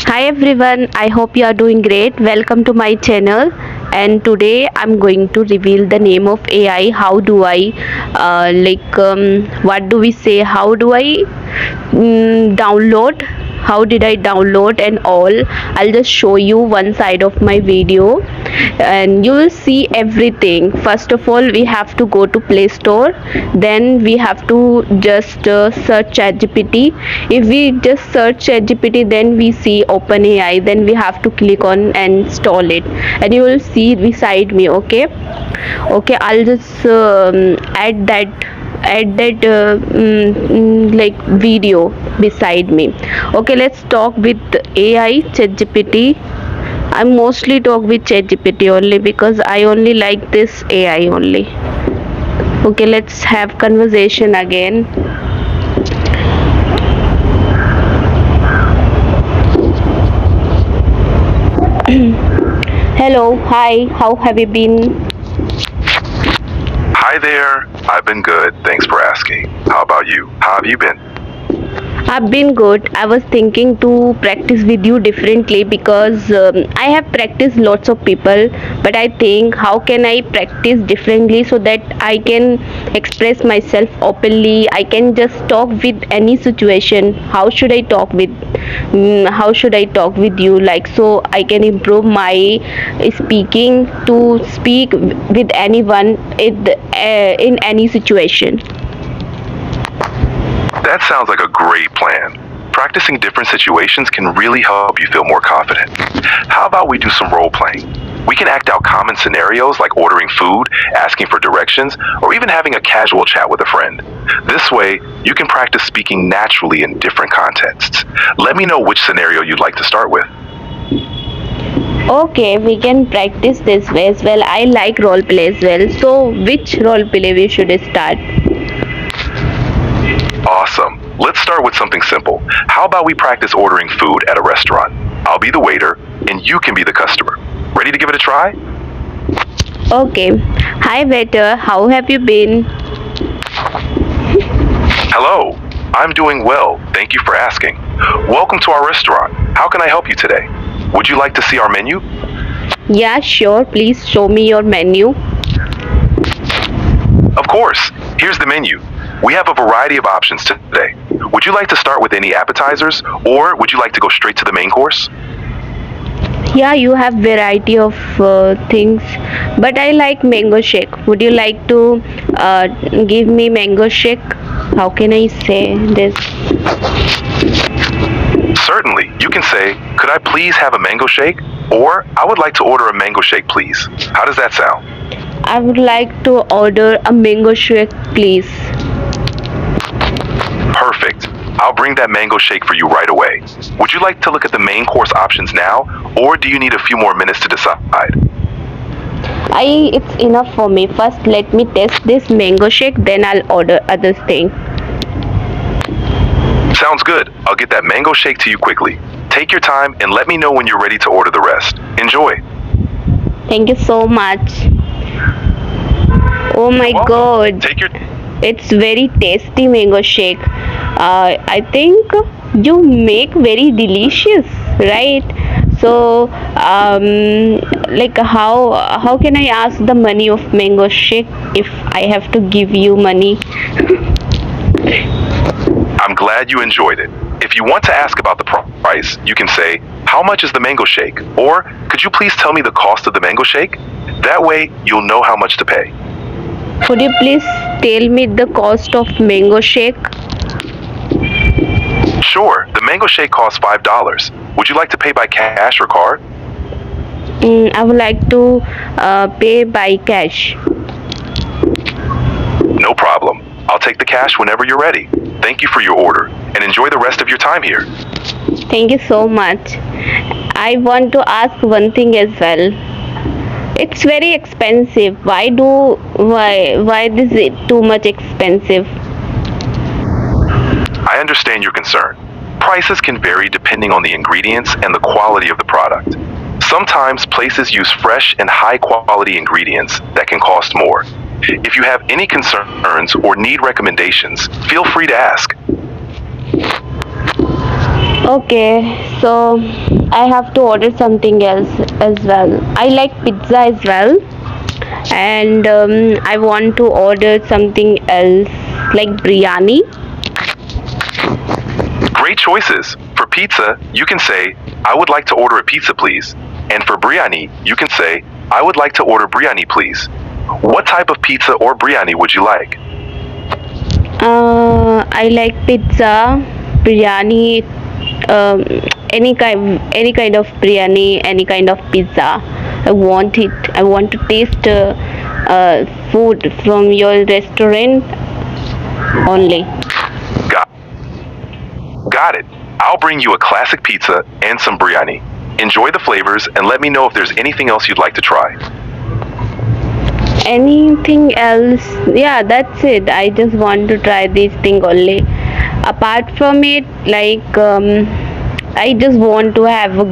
Hi everyone, I hope you are doing great. Welcome to my channel. And today I'm going to reveal the name of AI. How do I, what do we say? How do I download? How did I download and all? I'll just show you one side of my video and you will see everything. First of all, we have to go to Play Store, then we have to just search ChatGPT. If we just search ChatGPT, then we see OpenAI, then we have to click on and install it, and you will see beside me. Okay, I'll just add that video beside me. Okay, let's talk with AI ChatGPT. I mostly talk with ChatGPT only because I only like this AI only. Okay, let's have conversation again. Hello, hi, how have you been? Hi there. I've been good. Thanks for asking. How about you? How have you been? I've been good. I was thinking to practice with you differently because I have practiced lots of people, but I think how can I practice differently so that I can express myself openly. I can just talk with any situation. How should I talk with you, like, so I can improve my speaking to speak with anyone in any situation. That sounds like a great plan. Practicing different situations can really help you feel more confident. How about we do some role playing? We can act out common scenarios like ordering food, asking for directions, or even having a casual chat with a friend. This way, you can practice speaking naturally in different contexts. Let me know which scenario you'd like to start with. Okay, we can practice this way as well. I like role play as well. So, which role play we should start? Awesome. Let's start with something simple. How about we practice ordering food at a restaurant? I'll be the waiter, and you can be the customer. Ready to give it a try? Okay. Hi, waiter. How have you been? Hello, I'm doing well. Thank you for asking. Welcome to our restaurant. How can I help you today? Would you like to see our menu? Yeah, sure. Please show me your menu. Of course. Here's the menu. We have a variety of options today. Would you like to start with any appetizers, or would you like to go straight to the main course? Yeah, you have variety of things, but I like mango shake. Would you like to give me mango shake? How can I say this? Certainly. You can say, could I please have a mango shake? Or, I would like to order a mango shake, please. How does that sound? I would like to order a mango shake, please. Perfect. I'll bring that mango shake for you right away. Would you like to look at the main course options now, or do you need a few more minutes to decide? It's enough for me. First, let me test this mango shake, then I'll order other thing. Sounds good. I'll get that mango shake to you quickly. Take your time and let me know when you're ready to order the rest. Enjoy. Thank you so much. Oh my god, Take your it's very tasty mango shake. I think you make very delicious, right? So, like how can I ask the money of mango shake if I have to give you money? I'm glad you enjoyed it. If you want to ask about the price, you can say, how much is the mango shake? Or, could you please tell me the cost of the mango shake? That way, you'll know how much to pay. Could you please tell me the cost of mango shake? Sure, the mango shake costs $5. Would you like to pay by cash or card? I would like to pay by cash. No problem. I'll take the cash whenever you're ready. Thank you for your order, and enjoy the rest of your time here. Thank you so much. I want to ask one thing as well. It's very expensive. Why is it too much expensive? I understand your concern. Prices can vary depending on the ingredients and the quality of the product. Sometimes places use fresh and high quality ingredients that can cost more. If you have any concerns or need recommendations, feel free to ask. Okay, so I have to order something else as well. I like pizza as well, and I want to order something else like biryani. Great choices. For pizza, you can say, I would like to order a pizza, please. And for biryani, you can say, I would like to order biryani, please. What type of pizza or biryani would you like? I like pizza, biryani, um, any kind of biryani, any kind of pizza. I want it. I want to taste food from your restaurant only. Got, got it. I'll bring you a classic pizza and some biryani. Enjoy the flavors and let me know if there's anything else you'd like to try. Anything else? Yeah, that's it. I just want to try this thing only. Apart from it, like I just want to have a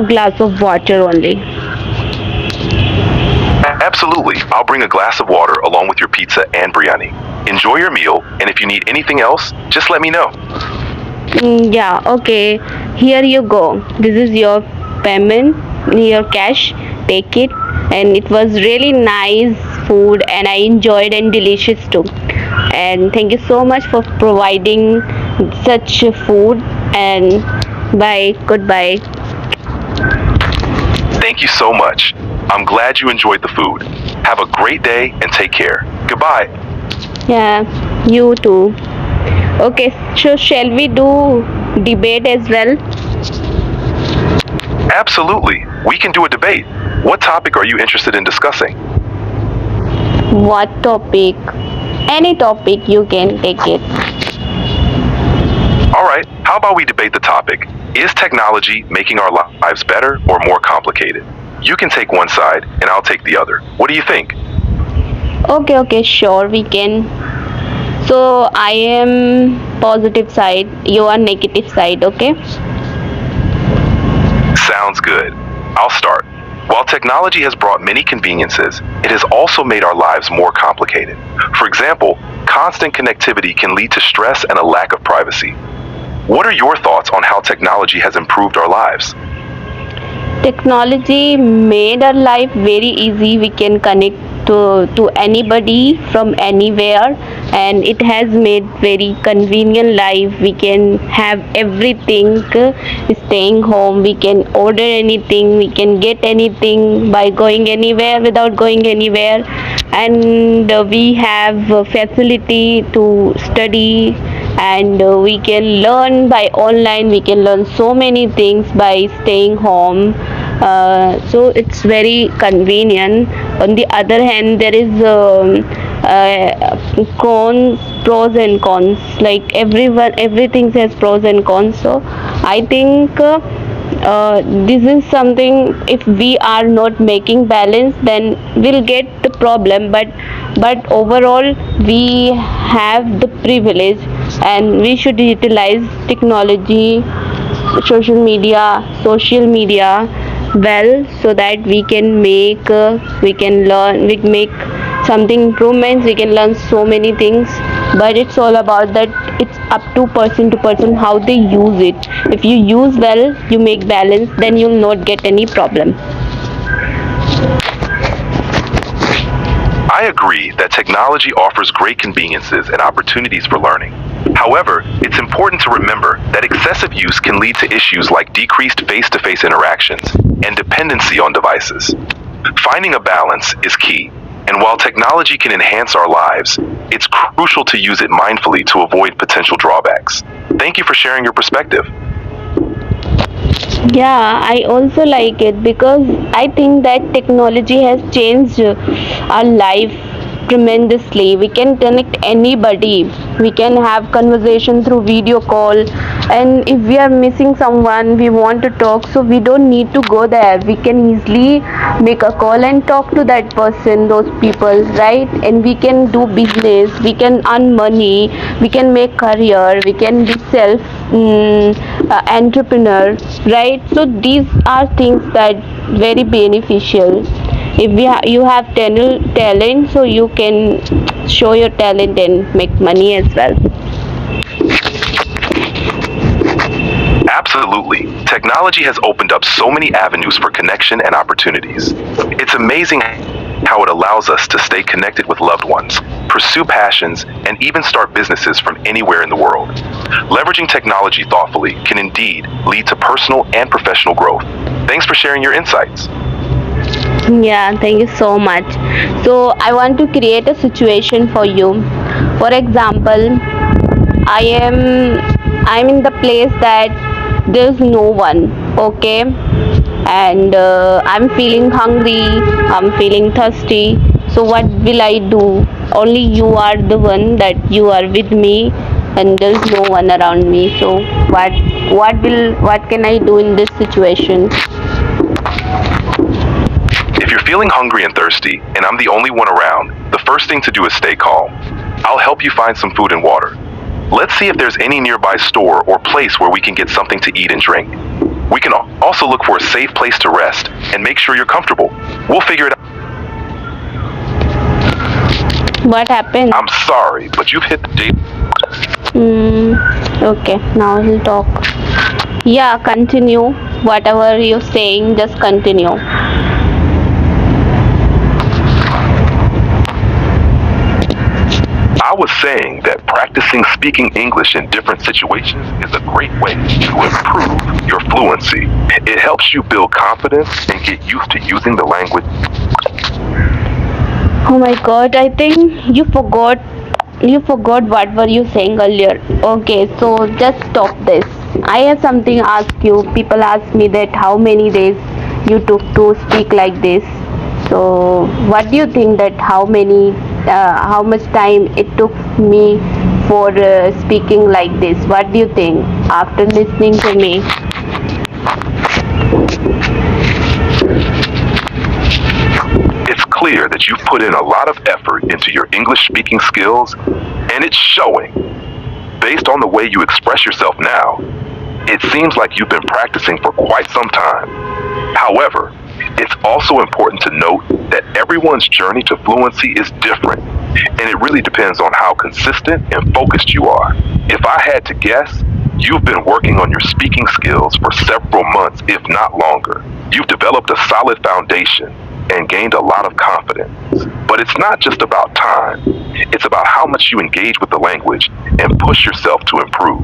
glass of water only. Absolutely. I'll bring a glass of water along with your pizza and biryani. Enjoy your meal, and if you need anything else, just let me know. Yeah, okay. Here you go. This is your payment, your cash. Take it. And it was really nice food, and I enjoyed and delicious too. And thank you so much for providing such food. And bye. Goodbye. Thank you so much. I'm glad you enjoyed the food. Have a great day and take care. Goodbye. Yeah, you too. Okay, so shall we do debate as well? Absolutely. We can do a debate. What topic are you interested in discussing? What topic? Any topic you can take it. All right, how about we debate the topic? Is technology making our lives better or more complicated? You can take one side and I'll take the other. What do you think? Okay, sure, we can. So I am positive side, you are negative side, okay? Sounds good. I'll start. While technology has brought many conveniences, it has also made our lives more complicated. For example, constant connectivity can lead to stress and a lack of privacy. What are your thoughts on how technology has improved our lives? Technology made our life very easy. We can connect to anybody from anywhere, and it has made very convenient life. We can have everything staying home. We can order anything, we can get anything by going anywhere without going anywhere. And we have facility to study, and we can learn by online. We can learn so many things by staying home. So it's very convenient. On the other hand, there is cons, pros and cons. Like everything has pros and cons. So I think this is something, if we are not making balance, then we'll get the problem. But overall, we have the privilege, and we should utilize technology, social media well, so that we can we can learn, we make something improvements, we can learn so many things. But it's all about that, it's up to person how they use it. If you use well, you make balance, then you'll not get any problem. I agree that technology offers great conveniences and opportunities for learning. However, it's important to remember that excessive use can lead to issues like decreased face-to-face interactions and dependency on devices. Finding a balance is key, and while technology can enhance our lives, it's crucial to use it mindfully to avoid potential drawbacks. Thank you for sharing your perspective. Yeah, I also like it because I think that technology has changed our life tremendously. We can connect anybody. We can have conversation through video call, and if we are missing someone, we want to talk, so we don't need to go there. We can easily make a call and talk to that person, those people, right? And we can do business, we can earn money, we can make career, we can be self entrepreneur, right? So these are things that very beneficial. If you have talent, so you can show your talent and make money as well. Absolutely. Technology has opened up so many avenues for connection and opportunities. It's amazing how it allows us to stay connected with loved ones, pursue passions, and even start businesses from anywhere in the world. Leveraging technology thoughtfully can indeed lead to personal and professional growth. Thanks for sharing your insights. Yeah, thank you so much. So I want to create a situation for you. For example, I am I'm in the place that there's no one, okay? And I'm feeling hungry, I'm feeling thirsty. So what will I do? Only you are the one that you are with me and there's no one around me. So what can I do in this situation? If you're feeling hungry and thirsty, and I'm the only one around, the first thing to do is stay calm. I'll help you find some food and water. Let's see if there's any nearby store or place where we can get something to eat and drink. We can also look for a safe place to rest and make sure you're comfortable. We'll figure it out. What happened? I'm sorry, but you've hit the date. Okay, now we'll talk. Yeah, continue. Whatever you're saying, just continue. I was saying that practicing speaking English in different situations is a great way to improve your fluency. It helps you build confidence and get used to using the language. Oh my god, I think you forgot what were you saying earlier. Okay, so just stop this. I have something to ask you. People ask me that how many days you took to speak like this. So what do you think that how much time it took me for speaking like this? What do you think after listening to me? It's clear that you've put in a lot of effort into your English speaking skills, and it's showing. Based on the way you express yourself now, it seems like you've been practicing for quite some time. However, it's also important to note that everyone's journey to fluency is different, and it really depends on how consistent and focused you are. If I had to guess, you've been working on your speaking skills for several months, if not longer. You've developed a solid foundation and gained a lot of confidence. But it's not just about time, it's about how much you engage with the language and push yourself to improve.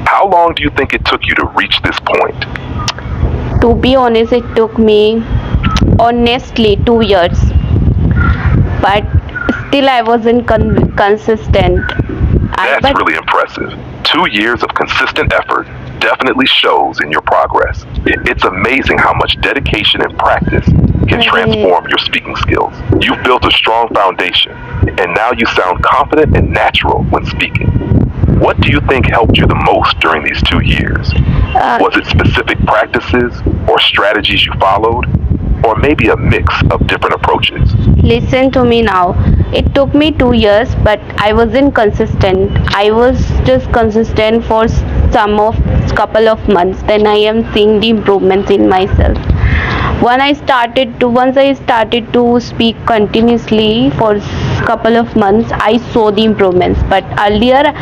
How long do you think it took you to reach this point? To be honest, it took me honestly 2 years, but still I wasn't consistent. That's really impressive. 2 years of consistent effort definitely shows in your progress. It's amazing how much dedication and practice can transform your speaking skills. You've built a strong foundation, and now you sound confident and natural when speaking. What do you think helped you the most during these 2 years? Was it specific practices or strategies you followed? Or maybe a mix of different approaches? Listen to me now. It took me 2 years, but I wasn't consistent. I was just consistent for couple of months. Then I am seeing the improvements in myself. Once I started to speak continuously for couple of months, I saw the improvements. But earlier,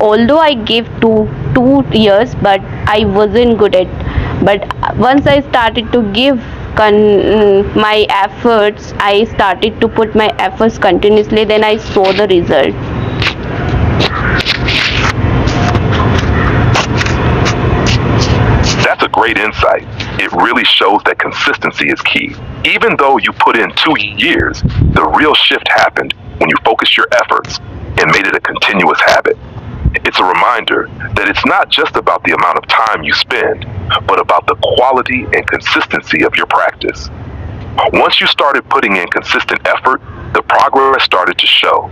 although I gave two years, but I wasn't good at. But once I started to give my efforts, I started to put my efforts continuously, then I saw the result. That's a great insight. It really shows that consistency is key. Even though you put in 2 years, the real shift happened when you focused your efforts and made it a continuous habit. It's a reminder that it's not just about the amount of time you spend, but about the quality and consistency of your practice. Once you started putting in consistent effort, the progress started to show.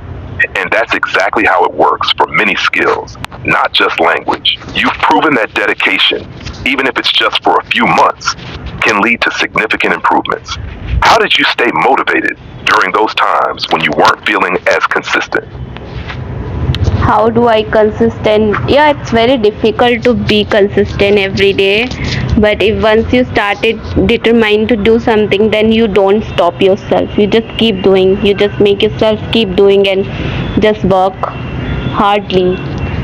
And that's exactly how it works for many skills, not just language. You've proven that dedication, even if it's just for a few months, can lead to significant improvements. How did you stay motivated during those times when you weren't feeling as consistent? How do I consistent? Yeah, it's very difficult to be consistent every day. But if once you started determined to do something, then you don't stop yourself. You just keep doing. You just make yourself keep doing and just work hardly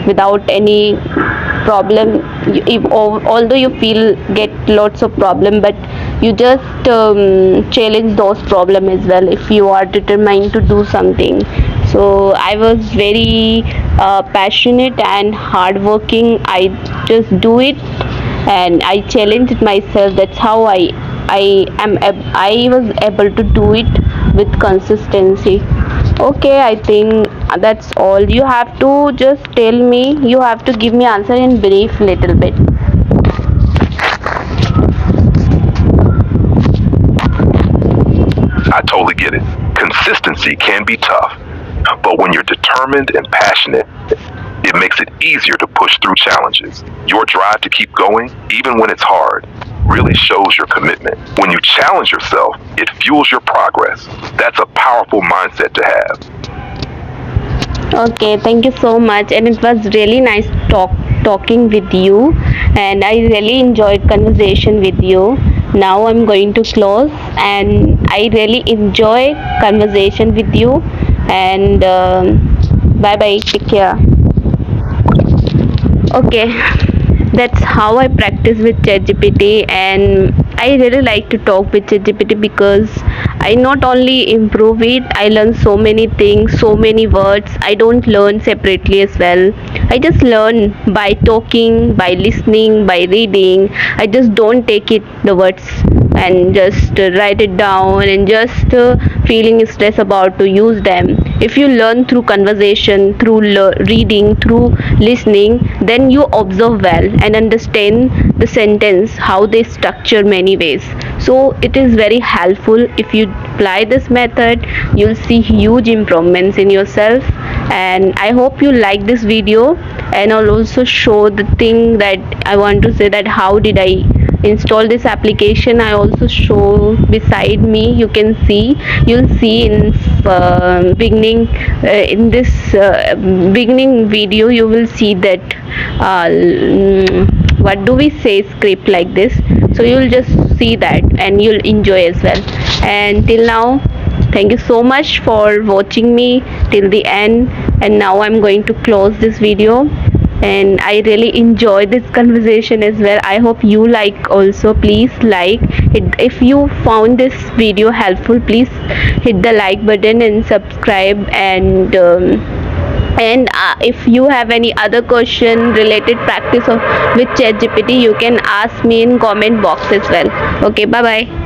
without any problem, although you feel get lots of problem, but you just challenge those problem as well if you are determined to do something. So I was very passionate and hardworking. I just do it, and I challenged myself. That's how I was able to do it with consistency. Okay, I think that's all. You have to just tell me. You have to give me answer in brief little bit. I totally get it. Consistency can be tough, but when you're determined and passionate, it makes it easier to push through challenges. Your drive to keep going, even when it's hard, really shows your commitment. When you challenge yourself, it fuels your progress. That's a powerful mindset to have. Okay, thank you so much, and it was really nice talking with you, and I really enjoyed conversation with you. Now I'm going to close, and I really enjoy conversation with you, and bye bye, take care. Okay, that's how I practice with ChatGPT, and I really like to talk with ChatGPT because I not only improve it, I learn so many things, so many words. I don't learn separately as well. I just learn by talking, by listening, by reading. I just don't take it the words and just write it down and just feeling stress about to use them. If you learn through conversation, through reading, through listening, then you observe well and understand the sentence how they structure many ways. So it is very helpful. If you apply this method, you'll see huge improvements in yourself. And I hope you like this video, and I'll also show the thing that I want to say, that how did I install this application. I also show beside me. You'll see in beginning, in this beginning video, you will see that what do we say, script like this. So you'll just see that and you'll enjoy as well. And till now, thank you so much for watching me till the end. And now I'm going to close this video, and I really enjoy this conversation as well. I hope you like also. Please like it. If you found this video helpful, please hit the like button and subscribe. And if you have any other question related practice of with ChatGPT, you can ask me in comment box as well. Okay, bye bye.